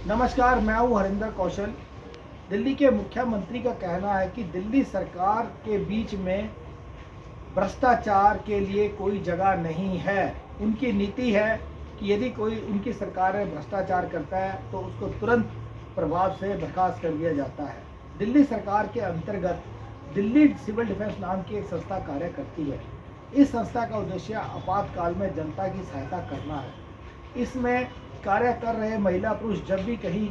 नमस्कार, मैं हूं हरिंदर कौशल। दिल्ली के मुख्यमंत्री का कहना है कि दिल्ली सरकार के बीच में भ्रष्टाचार के लिए कोई जगह नहीं है। उनकी नीति है कि यदि कोई उनकी सरकार में भ्रष्टाचार करता है तो उसको तुरंत प्रभाव से बर्खास्त कर दिया जाता है। दिल्ली सरकार के अंतर्गत दिल्ली सिविल डिफेंस नाम की एक संस्था कार्य करती है। इस संस्था का उद्देश्य आपातकाल में जनता की सहायता करना है। इसमें कार्य कर रहे महिला पुरुष जब भी कहीं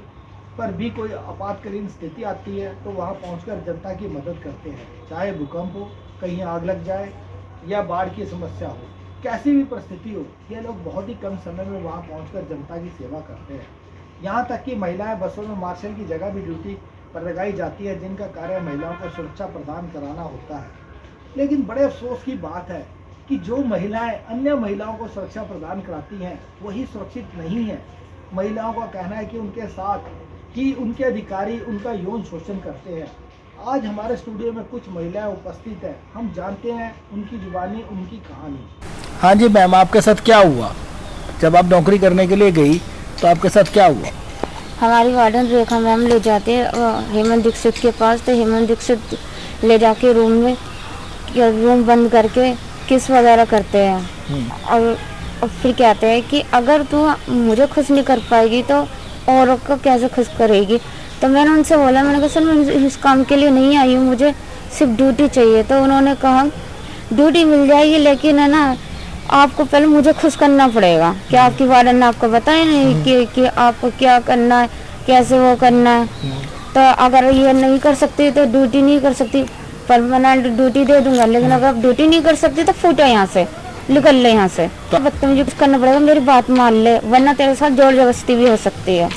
पर भी कोई आपातकालीन स्थिति आती है तो वहां पहुंचकर जनता की मदद करते हैं। चाहे भूकंप हो, कहीं आग लग जाए या बाढ़ की समस्या हो, कैसी भी परिस्थिति हो, ये लोग बहुत ही कम समय में वहां पहुंचकर जनता की सेवा करते हैं। यहाँ तक कि महिलाएं बसों में मार्शल की जगह भी ड्यूटी पर लगाई जाती है, जिनका कार्य महिलाओं को सुरक्षा प्रदान कराना होता है। लेकिन बड़े अफसोस की बात है कि जो महिलाएं अन्य महिलाओं को सुरक्षा प्रदान कराती हैं वही सुरक्षित नहीं है। महिलाओं का कहना है कि उनके साथ कि उनके अधिकारी उनका यौन शोषण करते हैं। आज हमारे स्टूडियो में कुछ महिलाएं उपस्थित हैं, हम जानते हैं उनकी जुबानी, उनकी कहानी। हाँ जी मैम, आपके साथ क्या हुआ जब आप नौकरी करने के लिए गई तो आपके साथ क्या हुआ? हमारी वार्डन रेखा मैम ले जाते हेमंत दीक्षित के पास, तो हेमंत दीक्षित ले जाके रूम बंद करके किस वगैरह करते हैं और फिर कहते हैं कि अगर तू मुझे खुश नहीं कर पाएगी तो औरों को कैसे खुश करेगी। तो मैंने उनसे बोला, मैंने कहा सर मैं इस काम के लिए नहीं आई हूँ, मुझे सिर्फ ड्यूटी चाहिए। तो उन्होंने कहा ड्यूटी मिल जाएगी लेकिन है ना आपको पहले मुझे खुश करना पड़ेगा। क्या आपकी वार्डन ने आपको बताया नहीं कि आपको क्या करना है, कैसे वो करना है। तो अगर ये नहीं कर सकती तो ड्यूटी नहीं कर सकती, परमानेंट ड्यूटी दे दूंगा, लेकिन अगर आप ड्यूटी नहीं कर सकती तो फूटे यहाँ से, निकल ले यहाँ से। तो बदतमीजी कुछ करना पड़ेगा, मेरी बात मान ले, वरना तेरे साथ जोर जबरदस्ती भी हो सकती है।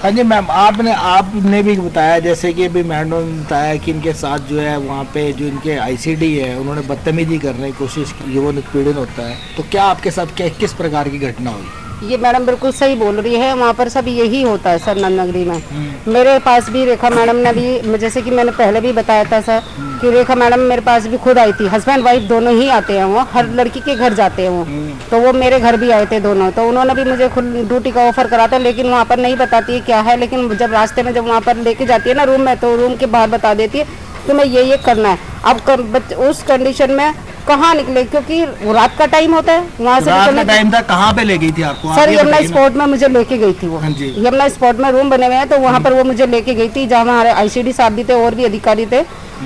हाँ जी मैम, आपने भी बताया, जैसे कि अभी मैडम ने बताया कि इनके साथ जो है वहाँ पे जो इनके आईसीडी है उन्होंने बदतमीजी करने की कोशिश की, यौन उत्पीड़न होता है। तो क्या आपके साथ क्या किस प्रकार की घटना हुई? ये मैडम बिल्कुल सही बोल रही है, वहाँ पर सब यही होता है सर नंदनगरी में। मेरे पास भी रेखा मैडम ने भी, जैसे कि मैंने पहले भी बताया था सर कि रेखा मैडम मेरे पास भी खुद आई थी। हस्बैंड वाइफ दोनों ही आते हैं, वो हर लड़की के घर जाते हैं वो। तो वो मेरे घर भी आए थे दोनों, तो उन्होंने भी मुझे खुद ड्यूटी का ऑफर करा था, लेकिन वहाँ पर नहीं बताती है क्या है। लेकिन जब रास्ते में जब वहाँ पर लेके जाती है ना रूम में, तो रूम के बाहर बता देती है कि मैं ये करना है। अब उस कंडीशन में कहाँ निकले, क्योंकि रात का टाइम होता है, वहाँ से रात का टाइम था। कहाँ पे ले गई थी आपको? सर यमुना स्पॉट में मुझे लेके गई थी वो। यमुना स्पॉट में रूम बने हुए हैं, तो वहाँ पर वो मुझे लेके गई थी, जहाँ हमारे आईसीडी साहब भी थे और भी अधिकारी थे,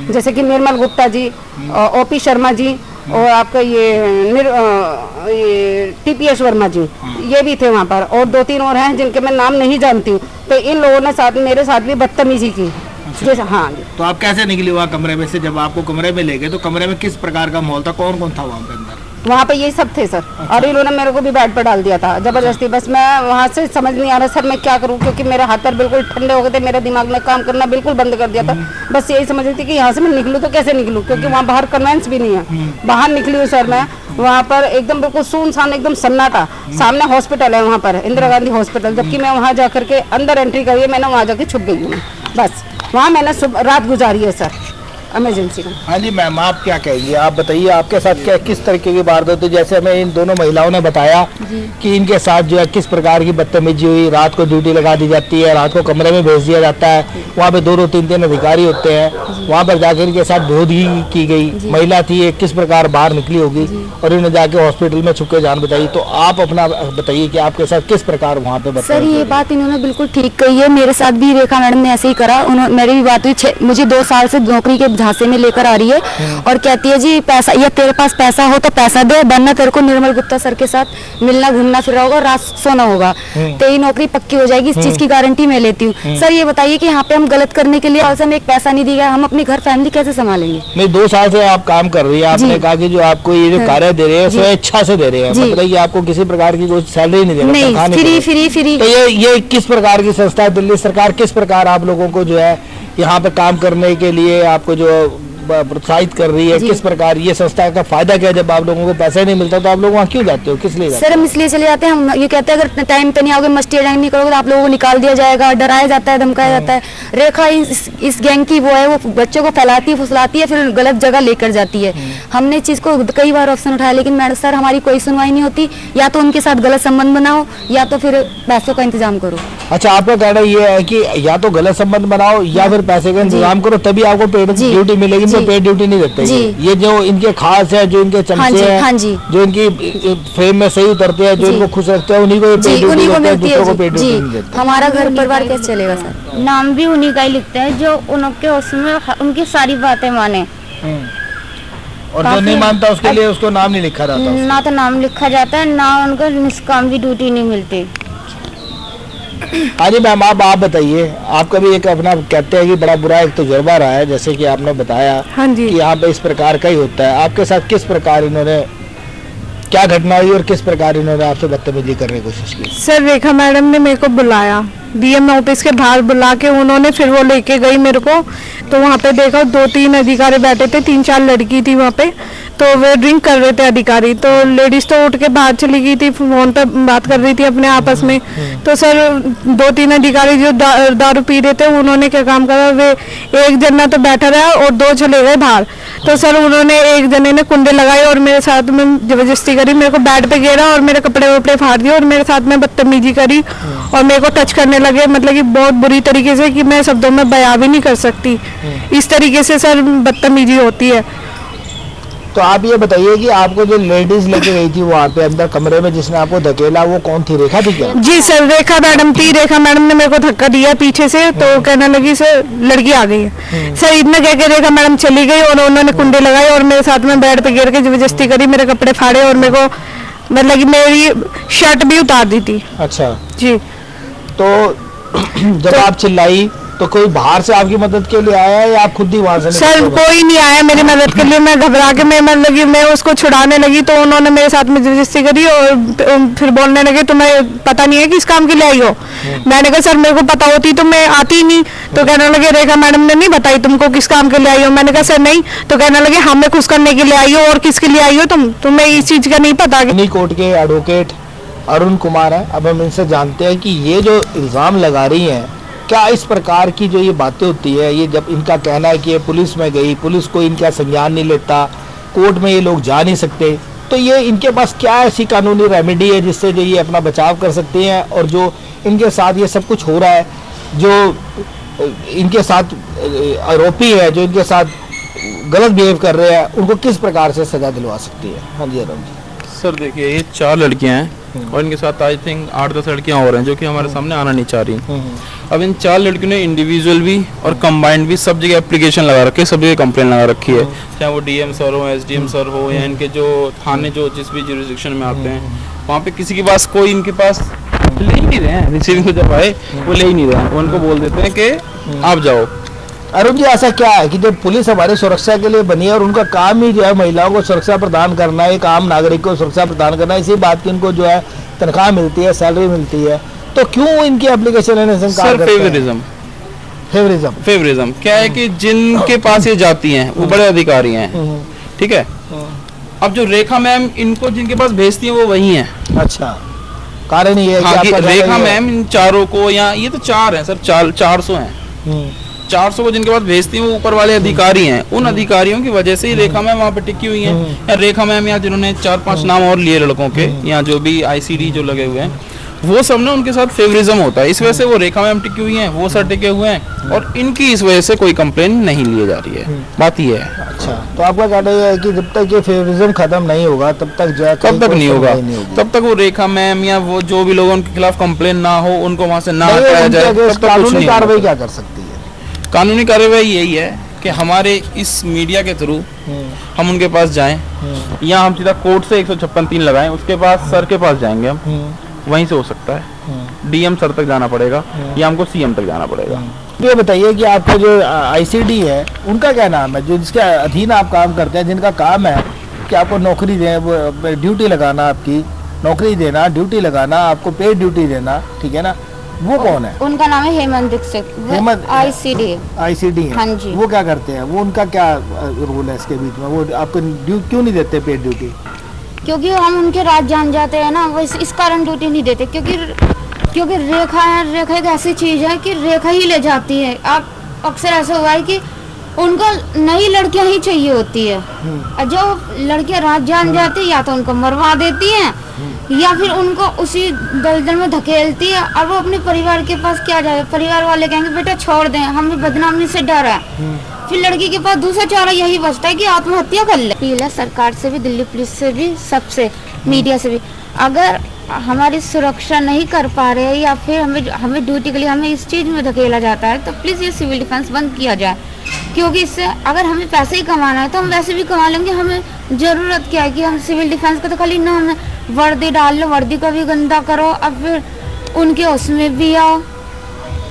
जैसे कि निर्मल गुप्ता जी, ओपी शर्मा जी और आपका ये टीपीएस वर्मा जी, ये भी थे वहाँ पर, और 2-3 और हैं जिनके मैं नाम नहीं जानती हूँ। तो इन लोगों ने मेरे साथ भी बदतमीजी की। अच्छा। हाँ। तो आप कैसे निकली वहाँ कमरे में से? जब आपको कमरे में ले गए तो कमरे में किस प्रकार का माहौल था, कौन कौन था वहाँ पे अंदर? वहाँ पे यही सब थे सर। अच्छा। और इन्होंने मेरे को भी बेड पर डाल दिया था जबरदस्ती। बस मैं वहाँ से समझ नहीं आ रहा सर मैं क्या करूँ, क्योंकि मेरे हाथ पर बिल्कुल ठंडे हो गए थे, मेरे दिमाग में काम करना बिल्कुल बंद कर दिया था। बस यही समझ रही थी कि यहाँ से मैं निकलूँ तो कैसे निकलूँ, क्योंकि वहाँ बाहर कन्वेंस भी नहीं है। बाहर निकली हूँ सर मैं, वहाँ पर एकदम बिल्कुल सुनसान, एकदम सन्नाटा। सामने हॉस्पिटल है वहाँ पर, इंदिरा गांधी हॉस्पिटल, जबकि मैं वहाँ जा करके अंदर एंट्री करी है, मैंने वहाँ जाके छुप गई हूँ। बस वहाँ मैंने रात गुजारी है सर इमरजेंसी में। हाँ जी मैम, आप क्या कहेंगे? आप बताइए आपके साथ क्या किस तरीके की वारदात हुई? जैसे हमें इन दोनों महिलाओं ने बताया कि इनके साथ जो है किस प्रकार की बदतमीजी हुई। रात को ड्यूटी लगा दी जाती है, रात को कमरे में भेज दिया जाता है, वहाँ पे 2-3 अधिकारी होते हैं, वहाँ पर जाकर इनके साथ धोधी की गई। महिला थी, एक किस प्रकार बाहर निकली होगी और इन्हें जाके हॉस्पिटल में छुप के जान बताई। तो आप अपना बताइए कि आपके साथ किस प्रकार वहाँ पे? सर ये बात इन्होंने बिल्कुल ठीक कही है, मेरे साथ भी रेखा मैडम ने ऐसे ही करा। मेरी भी बात हुई, मुझे 2 साल से नौकरी के झांसे में लेकर आ रही है और कहती है जी पैसा, या तेरे पास पैसा हो तो पैसा दे, वरना तेरे को निर्मल गुप्ता सर के साथ मिलना घूमना फिरना होगा, रात सोना होगा, तेरी नौकरी पक्की हो जाएगी। इस चीज की गारंटी मैं लेती हूँ। सर ये बताइए कि यहाँ पे हम गलत करने के लिए हमें एक पैसा नहीं दिया, हम अपनी घर फैमिली कैसे संभालेंगे? नहीं, 2 साल से आप काम कर रही है, आपने कहा कि जो आपको ये जो कार्य दे रहे हैं स्वेच्छा से दे रहे हैं, मतलब कि आपको किसी प्रकार की कोई सैलरी नहीं दे रहे, नहीं, फ्री। तो ये किस प्रकार की संस्था है? दिल्ली सरकार किस प्रकार आप लोगों को जो है यहाँ पे काम करने के लिए आपको जो प्रोत्साहित कर रही है, किस प्रकार ये संस्था का फायदा क्या है? जब आप लोगों को पैसे नहीं मिलता तो आप लोग वहाँ क्यों जाते हो, किस लिए जाते हो? सर हम इसलिए चले जाते हैं, हम ये कहते हैं अगर टाइम पे नहीं आओगे, मस्ती अटेंड नहीं करोगे तो आप लोगों को निकाल दिया जाएगा, डराया जाता है, धमकाया जाता है। रेखा इस गैंग की वो है, वो बच्चों को फैलाती है, फुसलाती है, फिर गलत जगह लेकर जाती है। हमने चीज को कई बार ऑप्शन उठाया, लेकिन मैडम सर हमारी कोई सुनवाई नहीं होती। या तो उनके साथ गलत संबंध बनाओ या तो फिर पैसों का इंतजाम करो। अच्छा, आपका कहना ये है कि या तो गलत संबंध बनाओ या फिर पैसे का इंतजाम करो, तभी आपको पेड ड्यूटी मिलेगी। तो पेड ड्यूटी नहीं देते ये जो इनके खास है, जो इनके चमचे हैं, जो इनकी फ्रेम में सही उतरते हैं, जो इनको खुश रखते हैं, उन्हीं को ये पेड ड्यूटी देते हैं, दूसरों को पेड ड्यूटी नहीं देते। हमारा घर परिवार कैसे चलेगा सर? नाम भी उन्हीं का ही लिखते हैं जो उनके उसमें उनकी सारी बातें माने, और जो नहीं मानता उसके लिए उसको नाम नहीं लिखा जाता। ना तो नाम लिखा जाता है, ना उनको निष्काम भी ड्यूटी नहीं मिलती। हाँ जी मैम, आप बताइए, आपका भी एक अपना कहते हैं कि बड़ा बुरा एक तजुर्बा रहा है, जैसे कि आपने बताया कि यहाँ पे इस प्रकार का ही होता है। आपके साथ किस प्रकार इन्होंने, क्या घटना हुई और किस प्रकार इन्होंने आपसे बदतमीजी करने की कोशिश की? सर रेखा मैडम ने मेरे को बुलाया, डीएम ऑफिस के बाहर बुला के उन्होंने, फिर वो लेके गई मेरे को, तो वहाँ पे देखा 2-3 अधिकारी बैठे थे, 3-4 लड़की थी वहाँ पे, तो वे ड्रिंक कर रहे थे अधिकारी, तो लेडीज तो उठ के बाहर चली गई थी, फोन पे बात कर रही थी अपने आपस में। तो सर 2-3 अधिकारी जो दारू पी रहे थे, उन्होंने क्या काम करा, वे एक जना तो बैठा रहा और 2 चले गए बाहर। तो सर उन्होंने, एक जने ने कुंडे लगाए और मेरे साथ में जबरदस्ती करी, मेरे को बेड पे गिरा और मेरे कपड़े वपड़े फाड़ दिए और मेरे साथ में बदतमीजी करी और मेरे को टच करने लगे, मतलब कि बहुत बुरी तरीके से, कि मैं शब्दों में बयां भी नहीं कर सकती। इस तरीके से सर बदतमीजी होती है। तो आप ये बताइए कि आपको जो लेडीज लेके गई थी वहाँ पे अंदर कमरे में, जिसने आपको धकेला, वो कौन थी? रेखा थी क्या? जी सर, रेखा मैडम थी। रेखा मैडम ने मेरे को धक्का दिया पीछे से, तो कहने लगी सर लड़की आ गई है। सर इतना कह के रेखा मैडम चली गई और उन्होंने कुंडे लगाए और मेरे साथ में बेड पे गिर के जबरदस्ती करी, मेरे कपड़े फाड़े और मेरे को, मतलब कि मेरी शर्ट भी उतार दी थी। अच्छा जी। तो जब आप चिल्लाई तो कोई बाहर से आपकी मदद के लिए आया या आप खुद ही वहां से? सर कोई नहीं आया मेरी मदद के लिए। मैं घबरा के मैं उसको छुड़ाने लगी, तो उन्होंने मेरे साथ में जबरदस्ती करी और फिर बोलने लगे तुम्हें पता नहीं है किस काम के लिए आई हो? मैंने कहा सर मेरे को पता होती तो मैं आती ही नहीं। तो कहने लगे रेखा मैडम ने नहीं बताई तुमको किस काम के लिए आई हो? मैंने कहा सर नहीं। तो कहने लगे हमें खुश करने के लिए आई हो, और किसके लिए आई हो तुम्हें इस चीज का नहीं पता? कोर्ट के एडवोकेट अरुण कुमार है, अब हम इनसे जानते हैं कि ये जो इल्जाम लगा रही हैं, क्या इस प्रकार की जो ये बातें होती है, ये जब इनका कहना है कि ये पुलिस में गई, पुलिस को इनका संज्ञान नहीं लेता, कोर्ट में ये लोग जा नहीं सकते, तो ये इनके पास क्या ऐसी कानूनी रेमेडी है जिससे जो ये अपना बचाव कर सकते हैं? और जो इनके साथ ये सब कुछ हो रहा है, जो इनके साथ आरोपी है, जो इनके साथ गलत बिहेव कर रहे हैं, उनको किस प्रकार से सजा दिलवा सकती है? हाँ जी अरुण जी। सर देखिए, ये 4 लड़कियां हैं और इनके साथ आई थिंक 8-10 लड़कियां और हैं जो कि हमारे सामने आना नहीं चाह रही। अब इन 4 लड़कियों ने इंडिविजुअल भी और कंबाइंड भी सब जगह एप्लीकेशन लगा रखी है, सब जगह कंप्लेन लगा रखी है, चाहे वो डीएम सर हो, एसडीएम सर हो, या इनके जो थाने जो जिस भी जुरिसडिक्शन में आते हैं, वहाँ पे किसी के पास कोई इनके पास ले ही नहीं रहे हैं। रिसीविंग जब आए वो ले ही नहीं रहे हैं, वो उनको बोल देते हैं कि आप जाओ। अरुण जी, ऐसा क्या है कि जब पुलिस हमारी सुरक्षा के लिए बनी है और उनका काम ही जो है महिलाओं को सुरक्षा प्रदान करना है, एक आम नागरिक को सुरक्षा प्रदान करना है, इसी बात की इनको जो है तनख्वाह मिलती है, सैलरी मिलती है, तो क्यों इनकी एप्लीकेशन लेने से इनकार करते हैं? फेवरिज्म क्या है कि जिनके पास ये जाती हैं वो बड़े अधिकारी हैं, ठीक है। अब जो रेखा मैम इनको जिनके पास भेजती हैं वो वही हैं। अच्छा, कारण ये है हाँ, कि रेखा मैम इन चारों को, या ये तो 4 हैं सर, 400 हैं, 400 को जिनके पास भेजती हैं वो ऊपर वाले अधिकारी हैं। उन अधिकारियों की वजह से ही रेखा मैम वहाँ पे टिकी हुई हैं। या रेखा मैम या जिन्होंने 4-5 नाम और लिए लड़कों के, या जो भी आईसीडी जो लगे हुए हैं, वो सब ना उनके साथ फेवरिज्म होता है, इस वजह से वो रेखा मैम टिकी हुई हैं, वो सर टिके हुए हैं, और इनकी इस वजह से कोई कंप्लेन नहीं ली जा रही है। बात ये है। अच्छा, तो आपका कहना यह है कि जब तक ये फेवरिज्म खत्म नहीं होगा तब तक जो है कब तक नहीं होगा, तब तक वो रेखा मैम या वो जो भी लोग उनके खिलाफ कंप्लेन ना हो, उनको वहाँ से ना हटाया जाए, तब तक कानूनी कार्रवाई क्या कर सकती है? कानूनी कार्रवाई यही है कि हमारे इस मीडिया के थ्रू हम उनके पास जाएं, या हम सीधा कोर्ट से 156(3) लगाएं, उसके पास सर के पास जाएंगे हम, वहीं से हो सकता है। डीएम सर तक जाना पड़ेगा या हमको सीएम तक जाना पड़ेगा। तो ये बताइए कि आपका जो आईसीडी है उनका क्या नाम है, जो जिसके अधीन आप काम करते हैं, जिनका काम है कि आपको नौकरी दें, वो ड्यूटी लगाना, आपकी नौकरी देना, ड्यूटी लगाना, आपको पेड ड्यूटी देना, ठीक है ना, वो कौन है? उनका नाम है हेमंत दीक्षित, आईसीडी है। हाँ जी। वो क्या करते हैं, वो उनका क्या रोल है इसके बीच में? वो आपको क्यों नहीं देते पेड ड्यूटी? क्योंकि हम उनके राज जान जाते हैं ना, वो इस कारण ड्यूटी नहीं देते, क्योंकि रेखा एक ऐसी चीज है कि रेखा ही ले जाती है। आप अक्सर ऐसा हुआ है कि उनको नई लड़कियां ही चाहिए होती है, और जो लड़कियां राज जान जाती है या तो उनको मरवा देती हैं, या फिर उनको उसी दलदल में धकेलती है। अब वो अपने परिवार के पास क्या जाए, परिवार वाले कहेंगे बेटा छोड़ दें, हमें बदनामी से डर है। फिर लड़की के पास दूसरा चारा यही बचता है कि आत्महत्या कर ले। अपील है सरकार से भी, दिल्ली पुलिस से भी, सबसे, मीडिया से भी, अगर हमारी सुरक्षा नहीं कर पा रहे हैं या फिर हमें ड्यूटी के लिए हमें इस चीज़ में धकेला जाता है, तो प्लीज़ ये सिविल डिफेंस बंद किया जाए। क्योंकि इससे अगर हमें पैसे ही कमाना है तो हम वैसे भी कमा लेंगे। हमें ज़रूरत क्या है कि हम सिविल डिफेंस का तो खाली नाम है, वर्दी डाल लो, वर्दी को भी गंदा करो, अब फिर उनके उसमें भी आओ,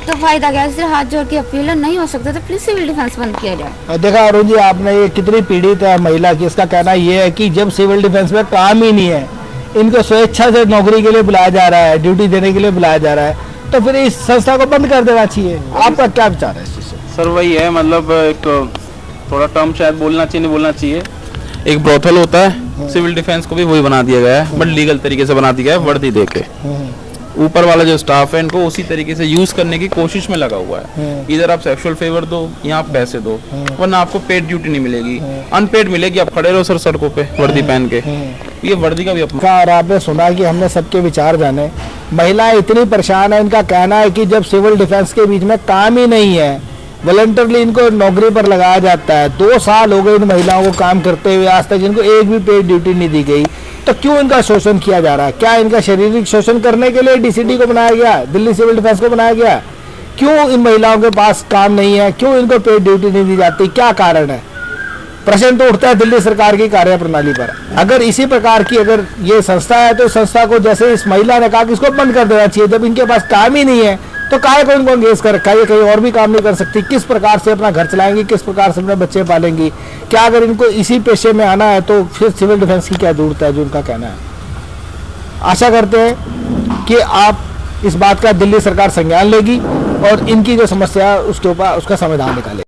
तो फायदा क्या है। इसलिए हाथ जोड़ के अपील है, नहीं हो सकता तो प्लीज सिविल डिफेंस बंद किया जाए। देखा अरुण जी, आपने ये कितनी पीड़ित है महिला की, इसका कहना ये है कि जब सिविल डिफेंस में काम ही नहीं है, इनको स्वेच्छा से नौकरी के लिए बुलाया जा रहा है, ड्यूटी देने के लिए बुलाया जा रहा है, तो फिर इस संस्था को बंद कर देना चाहिए। आपका क्या विचार है इस चीज़ से? सर वही है, मतलब एक थोड़ा टर्म शायद बोलना चाहिए, नहीं बोलना चाहिए। एक ब्रोथल होता है, सिविल डिफेंस को भी वही बना दिया गया है, बट लीगल तरीके से बना दिया गया है, वर्दी दे के। ऊपर वाला जो स्टाफ है इनको उसी तरीके से यूज करने की कोशिश में लगा हुआ है। इधर आप सेक्सुअल फेवर दो या आप पैसे दो, वरना आपको पेड ड्यूटी नहीं मिलेगी, अनपेड मिलेगी। आप खड़े रहो सर सड़कों पे वर्दी पहन के, ये वर्दी का भी अपमान। और आपने सुना कि हमने सबके विचार जाने, महिलाएं इतनी परेशान है, इनका कहना है कि जब सिविल डिफेंस के बीच में काम ही नहीं है, वॉलंटरली इनको नौकरी पर लगाया जाता है। 2 साल हो गए इन महिलाओं को काम करते हुए, आज तक इनको एक भी पेड ड्यूटी नहीं दी गई, तो क्यों इनका शोषण किया जा रहा है? क्या इनका शारीरिक शोषण करने के लिए डीसीडी को बनाया गया, दिल्ली सिविल डिफेंस को बनाया गया? क्यों इन महिलाओं के पास काम नहीं है, क्यों इनको पेड ड्यूटी नहीं दी जाती, क्या कारण है? प्रश्न तो उठता है दिल्ली सरकार की कार्यप्रणाली पर। अगर इसी प्रकार की अगर ये संस्था है, तो संस्था को जैसे इस महिला ने कहा कि इसको बंद कर देना चाहिए। जब इनके पास काम ही नहीं है तो काहे को इनको अंगेज कर रखा है? ये कहीं और भी काम नहीं कर सकती, किस प्रकार से अपना घर चलाएंगी, किस प्रकार से अपने बच्चे पालेंगी? क्या अगर इनको इसी पेशे में आना है तो फिर सिविल डिफेंस की क्या जरूरत है, जो उनका कहना है। आशा करते हैं कि आप इस बात का दिल्ली सरकार संज्ञान लेगी और इनकी जो समस्या है उसके ऊपर उसका समाधान निकालेगी।